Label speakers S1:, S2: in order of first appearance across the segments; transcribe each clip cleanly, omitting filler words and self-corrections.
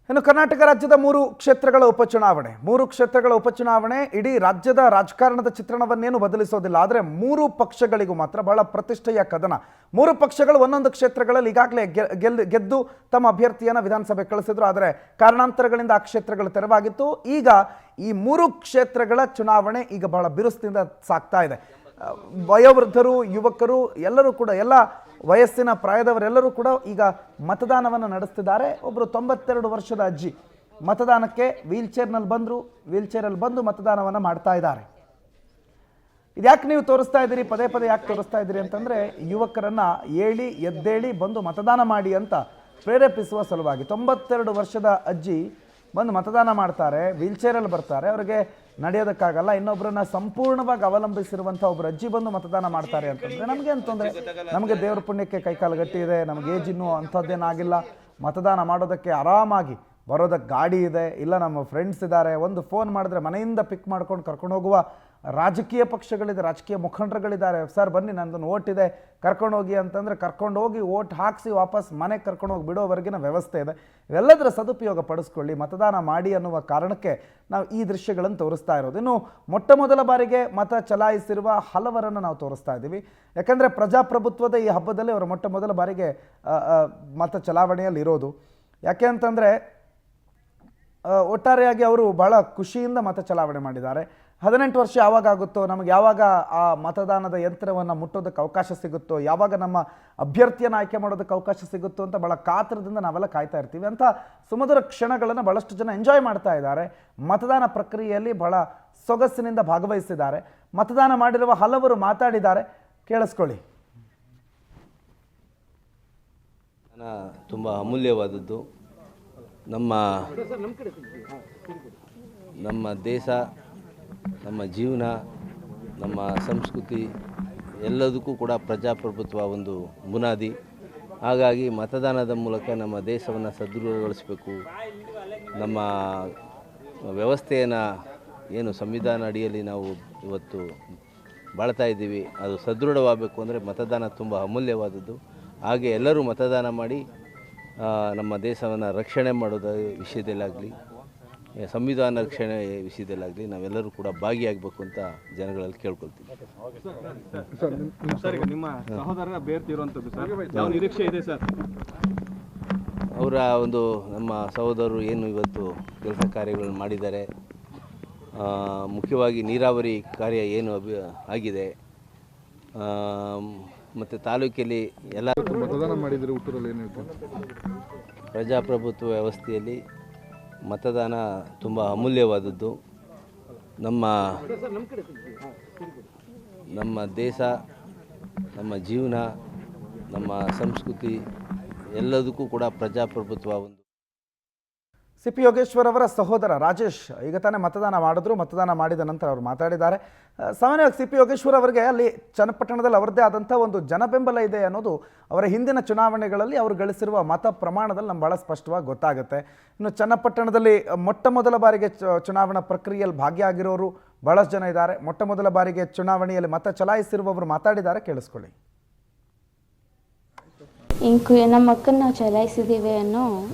S1: ಇನ್ನು ಕರ್ನಾಟಕ ರಾಜ್ಯದ 3 ಕ್ಷೇತ್ರಗಳ ಉಪಚುನಾವಣೆ ಇಡೀ ರಾಜ್ಯದ ರಾಜಕಾರಣದ ಚಿತ್ರಣವನ್ನೇನು ಬದಲಿಸೋದಿಲ್ಲ. ಆದರೆ 3 ಪಕ್ಷಗಳಿಗೂ ಮಾತ್ರ ಬಹಳ ಪ್ರತಿಷ್ಠೆಯ ಕದನ. 3 ಪಕ್ಷಗಳು ಒಂದೊಂದು ಕ್ಷೇತ್ರಗಳಲ್ಲಿ ಈಗಾಗಲೇ ಗೆದ್ದು ತಮ್ಮ ಅಭ್ಯರ್ಥಿಯನ್ನು ವಿಧಾನಸಭೆ ಕಳಿಸಿದ್ರು. ಆದರೆ ಕಾರಣಾಂತರಗಳಿಂದ ಆ ಕ್ಷೇತ್ರಗಳು ತೆರವಾಗಿತ್ತು. ಈಗ ಈ 3 ಕ್ಷೇತ್ರಗಳ ಚುನಾವಣೆ ಈಗ ಬಹಳ ಬಿರುಸಿನಿಂದ ಸಾಗ್ತಾ ಇದೆ. ವಯೋವೃದ್ಧರು, ಯುವಕರು ಎಲ್ಲರೂ ಕೂಡ, ಎಲ್ಲ ವಯಸ್ಸಿನ ಪ್ರಾಯದವರೆಲ್ಲರೂ ಕೂಡ ಈಗ ಮತದಾನವನ್ನು ನಡೆಸ್ತಿದ್ದಾರೆ. ಒಬ್ಬರು 92 ವರ್ಷದ ಅಜ್ಜಿ ಮತದಾನಕ್ಕೆ ವೀಲ್ಚೇರಲ್ಲಿ ಬಂದು ಮತದಾನವನ್ನು ಮಾಡ್ತಾ ಇದ್ದಾರೆ. ಇದ್ಯಾಕೆ ನೀವು ತೋರಿಸ್ತಾ ಇದ್ದೀರಿ, ಪದೇ ಪದೇ ಯಾಕೆ ತೋರಿಸ್ತಾ ಇದ್ದೀರಿ ಅಂತಂದರೆ, ಯುವಕರನ್ನು ಎದ್ದೇಳಿ ಬಂದು ಮತದಾನ ಮಾಡಿ ಅಂತ ಪ್ರೇರೇಪಿಸುವ ಸಲುವಾಗಿ. 92 ವರ್ಷದ ಅಜ್ಜಿ ಬಂದು ಮತದಾನ ಮಾಡ್ತಾರೆ, ವೀಲ್ಚೇರಲ್ಲಿ ಬರ್ತಾರೆ, ಅವರಿಗೆ ನಡೆಯೋದಕ್ಕಾಗಲ್ಲ. ಇನ್ನೊಬ್ಬರನ್ನ ಸಂಪೂರ್ಣವಾಗಿ ಅವಲಂಬಿಸಿರುವಂಥ ಒಬ್ಬರು ಅಜ್ಜಿ ಬಂದು ಮತದಾನ ಮಾಡ್ತಾರೆ ಅಂತಂದರೆ ನಮಗೆ ಅಂತಂದರೆ, ನಮಗೆ ದೇವ್ರ ಪುಣ್ಯಕ್ಕೆ ಕೈಕಾಲು ಗಟ್ಟಿ ಇದೆ, ನಮಗೆ ಏಜ್ ಇನ್ನೂ ಅಂಥದ್ದೇನಾಗಿಲ್ಲ, ಮತದಾನ ಮಾಡೋದಕ್ಕೆ ಆರಾಮಾಗಿ ಬರೋದಕ್ಕೆ ಗಾಡಿ ಇದೆ, ಇಲ್ಲ ನಮ್ಮ ಫ್ರೆಂಡ್ಸ್ ಇದ್ದಾರೆ, ಒಂದು ಫೋನ್ ಮಾಡಿದ್ರೆ ಮನೆಯಿಂದ ಪಿಕ್ ಮಾಡ್ಕೊಂಡು ಕರ್ಕೊಂಡು ಹೋಗುವ ರಾಜಕೀಯ ಪಕ್ಷಗಳಿದೆ, ರಾಜಕೀಯ ಮುಖಂಡರುಗಳಿದ್ದಾರೆ. ಸರ್ ಬನ್ನಿ ನಂದೊಂದು ಓಟ್ ಇದೆ ಕರ್ಕೊಂಡೋಗಿ ಅಂತಂದರೆ ಕರ್ಕೊಂಡೋಗಿ ಓಟ್ ಹಾಕಿಸಿ ವಾಪಸ್ ಮನೆಗೆ ಕರ್ಕೊಂಡೋಗಿ ಬಿಡೋವರೆಗಿನ ವ್ಯವಸ್ಥೆ ಇದೆ. ಇವೆಲ್ಲದರ ಸದುಪಯೋಗ ಪಡಿಸ್ಕೊಳ್ಳಿ, ಮತದಾನ ಮಾಡಿ ಅನ್ನುವ ಕಾರಣಕ್ಕೆ ನಾವು ಈ ದೃಶ್ಯಗಳನ್ನು ತೋರಿಸ್ತಾ ಇರೋದು. ಇನ್ನು ಮೊಟ್ಟ ಮೊದಲ ಬಾರಿಗೆ ಮತ ಚಲಾಯಿಸಿರುವ ಹಲವರನ್ನು ನಾವು ತೋರಿಸ್ತಾ ಇದ್ದೀವಿ. ಯಾಕಂದರೆ ಪ್ರಜಾಪ್ರಭುತ್ವದ ಈ ಹಬ್ಬದಲ್ಲಿ ಅವರು ಮೊಟ್ಟ ಮೊದಲ ಬಾರಿಗೆ ಮತ ಚಲಾವಣೆಯಲ್ಲಿ ಇರೋದು. ಯಾಕೆ ಅಂತಂದರೆ ಒಟ್ಟಾರೆಯಾಗಿ ಅವರು ಬಹಳ ಖುಷಿಯಿಂದ ಮತ ಚಲಾವಣೆ ಮಾಡಿದ್ದಾರೆ. 18 ವರ್ಷ ಯಾವಾಗ ಆಗುತ್ತೋ, ನಮಗೆ ಯಾವಾಗ ಆ ಮತದಾನದ ಯಂತ್ರವನ್ನು ಮುಟ್ಟೋದಕ್ಕೆ ಅವಕಾಶ ಸಿಗುತ್ತೋ, ಯಾವಾಗ ನಮ್ಮ ಅಭ್ಯರ್ಥಿಯನ್ನು ಆಯ್ಕೆ ಮಾಡೋದಕ್ಕೆ ಅವಕಾಶ ಸಿಗುತ್ತೋ ಅಂತ ಬಹಳ ಕಾತರದಿಂದ ನಾವೆಲ್ಲ ಕಾಯ್ತಾ ಇರ್ತೀವಿ. ಅಂತ ಸುಮಧುರ ಕ್ಷಣಗಳನ್ನು ಬಹಳಷ್ಟು ಜನ ಎಂಜಾಯ್ ಮಾಡ್ತಾ ಇದ್ದಾರೆ. ಮತದಾನ ಪ್ರಕ್ರಿಯೆಯಲ್ಲಿ ಬಹಳ ಸೊಗಸಿನಿಂದ ಭಾಗವಹಿಸಿದ್ದಾರೆ. ಮತದಾನ ಮಾಡಿರುವ ಹಲವರು ಮಾತಾಡಿದ್ದಾರೆ, ಕೇಳಿಸ್ಕೊಳ್ಳಿ.
S2: ತುಂಬ ಅಮೂಲ್ಯವಾದದ್ದು. ನಮ್ಮ ದೇಶ, ನಮ್ಮ ಜೀವನ, ನಮ್ಮ ಸಂಸ್ಕೃತಿ ಎಲ್ಲದಕ್ಕೂ ಕೂಡ ಪ್ರಜಾಪ್ರಭುತ್ವ ಒಂದು ಬುನಾದಿ. ಹಾಗಾಗಿ ಮತದಾನದ ಮೂಲಕ ನಮ್ಮ ದೇಶವನ್ನು ಸದೃಢಗೊಳಿಸಬೇಕು. ನಮ್ಮ ವ್ಯವಸ್ಥೆಯನ್ನು ಏನು ಸಂವಿಧಾನ ಅಡಿಯಲ್ಲಿ ನಾವು ಇವತ್ತು ಬಾಳ್ತಾ ಇದ್ದೀವಿ, ಅದು ಸದೃಢವಾಗಬೇಕು ಅಂದರೆ ಮತದಾನ ತುಂಬ ಅಮೂಲ್ಯವಾದದ್ದು. ಹಾಗೆ ಎಲ್ಲರೂ ಮತದಾನ ಮಾಡಿ ನಮ್ಮ ದೇಶವನ್ನು ರಕ್ಷಣೆ ಮಾಡೋದ ವಿಷಯದಲ್ಲಾಗಲಿ, ಸಂವಿಧಾನ ರಕ್ಷಣೆ ವಿಷಯದಲ್ಲಾಗಲಿ ನಾವೆಲ್ಲರೂ ಕೂಡ ಭಾಗಿಯಾಗಬೇಕು ಅಂತ ಜನಗಳಲ್ಲಿ ಕೇಳ್ಕೊಳ್ತೀವಿ.
S3: ನಿಮ್ಮ ಸಹೋದರರ ಅಭ್ಯರ್ಥಿ ಇರುವಂಥದ್ದು ಸರ್, ಯಾವ ನಿರೀಕ್ಷೆ ಇದೆ ಸರ್?
S2: ಅವರ ಒಂದು ನಮ್ಮ ಸಹೋದರರು ಏನು ಇವತ್ತು ಕೆಲಸ ಕಾರ್ಯಗಳನ್ನು ಮಾಡಿದ್ದಾರೆ, ಮುಖ್ಯವಾಗಿ ನೀರಾವರಿ ಕಾರ್ಯ ಏನು ಆಗಿದೆ, ಮತ್ತು ತಾಲೂಕಲ್ಲಿ ಎಲ್ಲ
S4: ಮತದಾನ ಮಾಡಿದರೆ ಹುಟ್ಟೂರಲ್ಲಿ ಏನು ಹೇಳ್ತಾರೆ?
S2: ಪ್ರಜಾಪ್ರಭುತ್ವ ವ್ಯವಸ್ಥೆಯಲ್ಲಿ ಮತದಾನ ತುಂಬ ಅಮೂಲ್ಯವಾದದ್ದು. ನಮ್ಮ ದೇಶ, ನಮ್ಮ ಜೀವನ, ನಮ್ಮ ಸಂಸ್ಕೃತಿ ಎಲ್ಲದಕ್ಕೂ ಕೂಡ ಪ್ರಜಾಪ್ರಭುತ್ವ ಒಂದು.
S1: ಸಿ.ಪಿ. ಯೋಗೇಶ್ವರ್ ಅವರ ಸಹೋದರ ರಾಜೇಶ್ ಈಗ ತಾನೇ ಮತದಾನ ಮಾಡಿದ್ರು. ಮತದಾನ ಮಾಡಿದ ನಂತರ ಅವರು ಮಾತಾಡಿದ್ದಾರೆ. ಸಾಮಾನ್ಯವಾಗಿ ಸಿ.ಪಿ. ಯೋಗೇಶ್ವರ್ ಅವರಿಗೆ ಅಲ್ಲಿ ಚನ್ನಪಟ್ಟಣದಲ್ಲಿ ಅವರದ್ದೇ ಆದಂಥ ಒಂದು ಜನಬೆಂಬಲ ಇದೆ ಅನ್ನೋದು ಅವರ ಹಿಂದಿನ ಚುನಾವಣೆಗಳಲ್ಲಿ ಅವರು ಗಳಿಸಿರುವ ಮತ ಪ್ರಮಾಣದಲ್ಲಿ ನಮ್ಗೆ ಭಾಳ ಸ್ಪಷ್ಟವಾಗಿ ಗೊತ್ತಾಗುತ್ತೆ. ಇನ್ನು ಚನ್ನಪಟ್ಟಣದಲ್ಲಿ ಮೊಟ್ಟ ಮೊದಲ ಬಾರಿಗೆ ಚುನಾವಣಾ ಪ್ರಕ್ರಿಯೆಯಲ್ಲಿ ಭಾಗಿಯಾಗಿರೋರು ಭಾಳಷ್ಟು ಜನ ಇದ್ದಾರೆ. ಮೊಟ್ಟ ಮೊದಲ ಬಾರಿಗೆ ಚುನಾವಣೆಯಲ್ಲಿ ಮತ ಚಲಾಯಿಸಿರುವವರು ಮಾತಾಡಿದ್ದಾರೆ, ಕೇಳಿಸ್ಕೊಳ್ಳಿ.
S5: ನಮ್ಮ ಅಕ್ಕನ ನಾವು ಚಲಾಯಿಸಿದ್ದೀವಿ ಅನ್ನೋ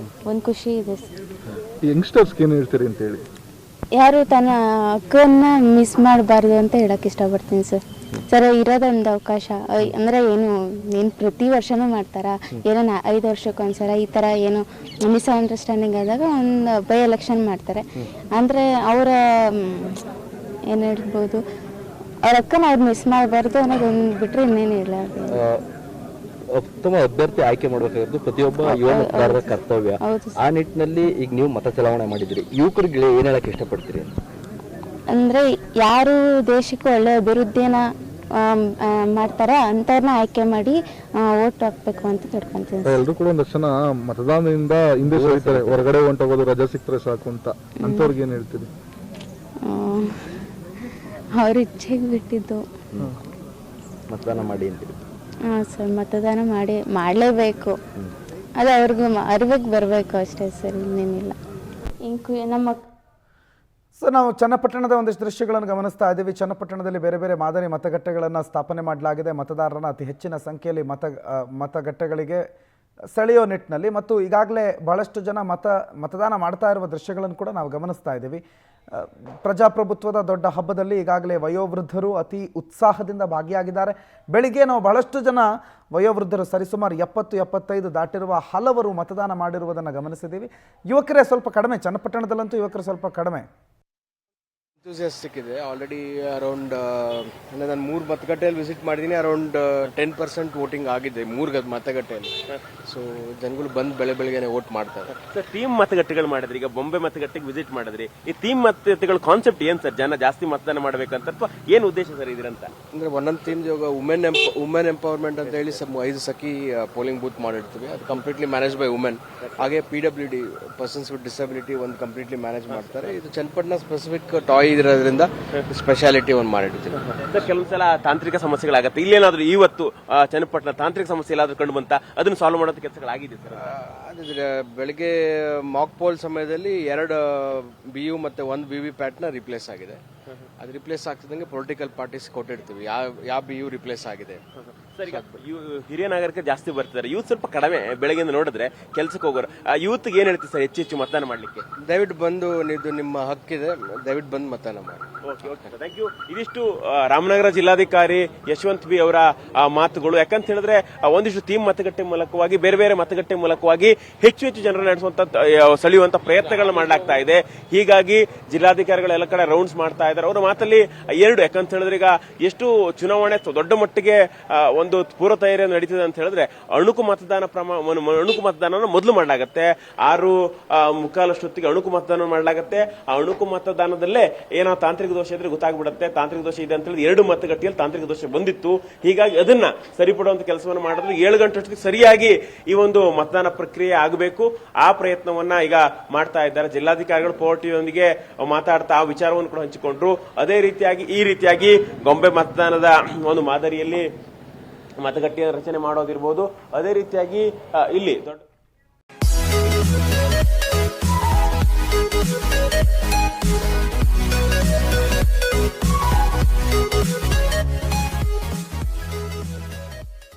S5: ಒಂದು ಖುಷಿ ಇದೆ ಸರ್.
S4: ಯಂಗ್ಸ್ಟರ್ಸ್ಗೆ ಏನು ಹೇಳ್ತೀರಿ ಅಂತ ಹೇಳಿ?
S5: ಯಾರು ತನ್ನ ಅಕ್ಕನ್ನ ಮಿಸ್ ಮಾಡಬಾರ್ದು ಅಂತ ಹೇಳಕ್ಕೆ ಇಷ್ಟಪಡ್ತೀನಿ ಸರ್. ಸರ್ ಇರೋದೊಂದು ಅವಕಾಶ ಅಂದರೆ ಏನು ಪ್ರತಿ ವರ್ಷನೂ ಮಾಡ್ತಾರಾ, ಏನೋ 5 ವರ್ಷಕ್ಕೊಂದ್ಸಲ ಈ ಥರ ಏನು ಮಿಸ್ಅಂಡರ್ಸ್ಟ್ಯಾಂಡಿಂಗ್ ಆದಾಗ ಒಂದು ಬೈ ಎಲೆಕ್ಷನ್ ಮಾಡ್ತಾರೆ. ಅಂದರೆ ಅವರ ಏನು ಹೇಳ್ಬೋದು, ಅವ್ರ ಅಕ್ಕನ ಅವ್ರು ಮಿಸ್ ಮಾಡಬಾರ್ದು ಅನ್ನೋದೊಂದು ಬಿಟ್ಟರೆ ಇನ್ನೇನು ಇಲ್ಲ.
S6: ಉತ್ತಮ ಅಭ್ಯರ್ಥಿ ಆಯ್ಕೆ ಮಾಡಬೇಕಾಗಿರೋದು ಪ್ರತಿಯೊಬ್ಬ ಯುವ ಮತದಾರರ ಕರ್ತವ್ಯ. ಆ ನಿಟ್ಟಿನಲ್ಲಿ ಈಗ ನೀವು ಮತ ಚಲಾವಣೆ ಮಾಡಿದಿರಿ, ಯುವಕರಿಗೆ ಏನ್ ಹೇಳಕ್ ಇಷ್ಟಪಡ್ತೀರಿ?
S5: ಅಂದ್ರೆ ಯಾರು ದೇಶಕ್ಕೆ ಒಳ್ಳೆ ಅಭಿವೃದ್ಧಿನ ಮಾಡ್ತಾರ ಅಂತವ್ರನ್ನ ಆಯ್ಕೆ ಮಾಡಿ ಓಟ್ ಹಾಕ್ಬೇಕು ಅಂತ ತಿಳ್ಕೊಂತೀನಿ.
S4: ಎಲ್ಲರೂ ಕೂಡ ಒಂದಷ್ಟು ಜನ ಮತದಾನದಿಂದ ಹಿಂದೆ ಸರಿತಾರೆ, ಹೊರಗಡೆ ಹೊಂಟೋಗೋದು, ರಜಾ ಸಿಕ್ಕರೆ ಸಾಕು ಅಂತ, ಅಂತವ್ರಿಗೆ ಏನ್ ಹೇಳ್ತೀರಿ?
S5: ಅವ್ರ ಇಚ್ಛೆಗೆ ಬಿಟ್ಟಿದ್ದು.
S6: ಮತದಾನ ಮಾಡಿ ಅಂತೀರಿ?
S5: ಹಾಂ ಸರ್, ಮತದಾನ ಮಾಡಲೇಬೇಕು. ಅದು ಅವ್ರಿಗೂ ಅರಿವಿಗೆ ಬರಬೇಕು ಅಷ್ಟೇ ಸರ್, ಇನ್ನೇನಿಲ್ಲ. ನಮ್ಮ
S1: ಸೊ ನಾವು ಚನ್ನಪಟ್ಟಣದ ಒಂದಿಷ್ಟು ದೃಶ್ಯಗಳನ್ನು ಗಮನಿಸ್ತಾ ಇದ್ದೀವಿ. ಚನ್ನಪಟ್ಟಣದಲ್ಲಿ ಬೇರೆ ಬೇರೆ ಮಾದರಿ ಮತಗಟ್ಟೆಗಳನ್ನು ಸ್ಥಾಪನೆ ಮಾಡಲಾಗಿದೆ. ಮತದಾರರನ್ನು ಅತಿ ಹೆಚ್ಚಿನ ಸಂಖ್ಯೆಯಲ್ಲಿ ಮತಗಟ್ಟೆಗಳಿಗೆ ಸೆಳೆಯೋ ನಿಟ್ಟಿನಲ್ಲಿ ಮತ್ತು ಈಗಾಗಲೇ ಬಹಳಷ್ಟು ಜನ ಮತದಾನ ಮಾಡ್ತಾ ಇರುವ ದೃಶ್ಯಗಳನ್ನು ಕೂಡ ನಾವು ಗಮನಿಸ್ತಾ ಇದ್ದೀವಿ. ಪ್ರಜಾಪ್ರಭುತ್ವದ ದೊಡ್ಡ ಹಬ್ಬದಲ್ಲಿ ಈಗಾಗಲೇ ವಯೋವೃದ್ಧರು ಅತಿ ಉತ್ಸಾಹದಿಂದ ಭಾಗಿಯಾಗಿದ್ದಾರೆ. ಬೆಳಿಗ್ಗೆ ನಾವು ಬಹಳಷ್ಟು ಜನ ವಯೋವೃದ್ಧರು ಸರಿಸುಮಾರು 70-75 ದಾಟಿರುವ ಹಲವರು ಮತದಾನ ಮಾಡಿರುವುದನ್ನು ಗಮನಿಸಿದ್ದೀವಿ. ಯುವಕರೇ ಸ್ವಲ್ಪ ಕಡಿಮೆ, ಚನ್ನಪಟ್ಟಣದಲ್ಲಂತೂ ಯುವಕರು ಸ್ವಲ್ಪ ಕಡಿಮೆ.
S7: ಎಂಥೂಸಿಯಾಸ್ಟಿಕ್ ಇದೆ. ಆಲ್ರೆಡಿ ಅರೌಂಡ್ ನಾನು 3 ಮತಗಟ್ಟೆಯಲ್ಲಿ ವಿಸಿಟ್ ಮಾಡಿದ್ದೀನಿ. ಅರೌಂಡ್ 10% ವೋಟಿಂಗ್ ಆಗಿದೆ 3 ಮತಗಟ್ಟೆಯಲ್ಲಿ. ಸೊ ಜನಗಳು ಬಂದು ಬೆಳಗ್ಗೆನೆ ವೋಟ್ ಮಾಡ್ತಾರೆ.
S8: ಸರ್, ಟೀಮ್ ಮತಗಟ್ಟೆಗಳು ಮಾಡಿದ್ರಿ, ಈಗ ಬೊಂಬೆ ಮತಗಟ್ಟೆಗೆ ವಿಸಿಟ್ ಮಾಡಿದ್ರಿ. ಈ ಟೀಮ್ ಮತಗಟ್ಟೆಗಳ ಕಾನ್ಸೆಪ್ಟ್ ಏನ್ ಸರ್? ಜನ ಜಾಸ್ತಿ ಮತದಾನ ಮಾಡಬೇಕಂತ ಅಥವಾ ಏನು ಉದ್ದೇಶ ಸರ್ ಇದ್ರಂತ?
S7: ಅಂದ್ರೆ ಒಂದೊಂದು ಟೀಮ್ ಇವಾಗ ವುಮೆನ್ ಎಂಪವರ್ಮೆಂಟ್ ಅಂತ ಹೇಳಿ 5 ಸಖಿ ಪೋಲಿಂಗ್ ಬೂತ್ ಮಾಡಿರ್ತೀವಿ. ಅದು ಕಂಪ್ಲೀಟ್ಲಿ ಮ್ಯಾನೇಜ್ ಬೈ ವುಮೆನ್. ಹಾಗೆ PWD ಪರ್ಸನ್ಸ್ ವಿತ್ ಡಿಸಬಿಲಿಟಿ ಒಂದು ಕಂಪ್ಲೀಟ್ಲಿ ಮ್ಯಾನೇಜ್ ಮಾಡ್ತಾರೆ. ಇದು ಚನ್ನಪಟ್ಟಣ ಸ್ಪೆಸಿಫಿಕ್ ಟಾಯ್ ಇರೋದ್ರಿಂದ ಸ್ಪೆಷಾಲಿಟಿ ಒಂದು ಮಾಡಿರ್ತೀವಿ.
S8: ಸರ್, ಕೆಲವೊಂದ್ಸಲ ತಾಂತ್ರಿಕ ಸಮಸ್ಯೆಗಳಾಗತ್ತೆ. ಇಲ್ಲೇನಾದ್ರೂ ಇವತ್ತು ಚನ್ನಪಟ್ಟಣ ತಾಂತ್ರಿಕ ಸಮಸ್ಯೆ ಎಲ್ಲಾದ್ರೂ ಕಂಡು ಬಂತ ಅದನ್ನು ಸಾಲ್ವ್ ಮಾಡೋ ಕೆಲಸಗಳಾಗಿದೆ ಸರ್?
S7: ಅದೇ ಬೆಳಗ್ಗೆ ಮಾಕ್ ಪೋಲ್ ಸಮಯದಲ್ಲಿ 2 BU ಮತ್ತೆ 1 VVPAT ನ ರಿಪ್ಲೇಸ್ ಆಗಿದೆ. ಅದು ರಿಪ್ಲೇಸ್ ಆಗ್ತಿದ್ದಂಗೆ ಪೊಲಿಟಿಕಲ್ ಪಾರ್ಟೀಸ್ ಕೊಟ್ಟಿರ್ತೀವಿ ಯಾವ BU ರಿಪ್ಲೇಸ್ ಆಗಿದೆ.
S8: ಸರ್, ಈಗ ಹಿರಿಯ ನಾಗರಿಕರು ಜಾಸ್ತಿ ಬರ್ತಾರೆ, ಯೂತ್ ಸ್ವಲ್ಪ ಕಡಿಮೆ. ಬೆಳಗ್ಗೆಯಿಂದ ನೋಡಿದ್ರೆ ಕೆಲ್ಸಕ್ಕೆ ಹೋಗೋರು. ಯೂತ್ ಏನ್ ಹೇಳ್ತೀವಿ ಸರ್ ಹೆಚ್ಚು ಮತದಾನ ಮಾಡ್ಲಿಕ್ಕೆ?
S7: ದಯವಿಟ್ಟು ಬಂದು ಇದು ನಿಮ್ಮ ಹಕ್ಕಿದೆ, ದಯವಿಟ್ಟು ಬಂದು ಮತದಾನ ಮಾಡಿ.
S8: Thank you. ಇದಿಷ್ಟು ರಾಮನಗರ ಜಿಲ್ಲಾಧಿಕಾರಿ ಯಶವಂತ್ ಬಿ ಅವರ ಮಾತುಗಳು. ಯಾಕಂತ ಹೇಳಿದ್ರೆ ಒಂದಿಷ್ಟು ಟೀಮ್ ಮತಗಟ್ಟೆ ಮೂಲಕವಾಗಿ ಬೇರೆ ಬೇರೆ ಮತಗಟ್ಟೆ ಮೂಲಕವಾಗಿ ಹೆಚ್ಚು ಜನರು ನಡೆಸುವಂತ ಸೆಳೆಯುವಂತ ಪ್ರಯತ್ನಗಳನ್ನ ಮಾಡಲಾಗ್ತಾ ಇದೆ. ಹೀಗಾಗಿ ಜಿಲ್ಲಾಧಿಕಾರಿಗಳು ಎಲ್ಲ ಕಡೆ ರೌಂಡ್ಸ್ ಮಾಡ್ತಾ ಇದ್ದಾರೆ. ಅವರ ಮಾತಲ್ಲಿ 2 ಯಾಕಂತ ಹೇಳಿದ್ರೆ ಈಗ ಎಷ್ಟು ಚುನಾವಣೆ ದೊಡ್ಡ ಮಟ್ಟಿಗೆ ಒಂದು ಪೂರ್ವ ತಯಾರಿ ನಡೀತಿದೆ ಅಂತ ಹೇಳಿದ್ರೆ ಅಣುಕು ಮತದಾನ ಮೊದಲು ಮಾಡಲಾಗತ್ತೆ. 6:45 ಅಣುಕು ಮತದಾನ ಮಾಡಲಾಗತ್ತೆ. ಆ ಅಣುಕು ಮತದಾನದಲ್ಲೇ ಏನೋ ತಾಂತ್ರಿಕ ದೋಷ ಇದ್ರೆ ಗೊತ್ತಾಗ್ಬಿಡುತ್ತೆ. ತಾಂತ್ರಿಕ ದೋಷ ಇದೆ ಅಂತ ಹೇಳಿ 2 ಮತಗಟ್ಟೆಯಲ್ಲಿ ತಾಂತ್ರಿಕ ದೋಷ ಬಂದಿತ್ತು. ಹೀಗಾಗಿ ಅದನ್ನ ಸರಿಪಡುವಂತ ಕೆಲಸವನ್ನು ಮಾಡಿದ್ರೆ 7 ಗಂಟೆ ಸರಿಯಾಗಿ ಈ ಒಂದು ಮತದಾನ ಪ್ರಕ್ರಿಯೆ ಆಗಬೇಕು. ಆ ಪ್ರಯತ್ನವನ್ನ ಈಗ ಮಾಡ್ತಾ ಇದ್ದಾರೆ ಜಿಲ್ಲಾಧಿಕಾರಿಗಳು. ಪೋರ್ಟಿಯೊಂದಿಗೆ ಮಾತಾಡ್ತಾ ಆ ವಿಚಾರವನ್ನು ಕೂಡ ಹಂಚಿಕೊಂಡ್ರು. ಅದೇ ರೀತಿಯಾಗಿ ಈ ರೀತಿಯಾಗಿ ಗೊಂಬೆ ಮತದಾನದ ಒಂದು ಮಾದರಿಯಲ್ಲಿ ಮತಗಟ್ಟೆಯ ರಚನೆ ಮಾಡೋದಿರ್ಬೋದು. ಅದೇ ರೀತಿಯಾಗಿ ಇಲ್ಲಿ ದೊಡ್ಡ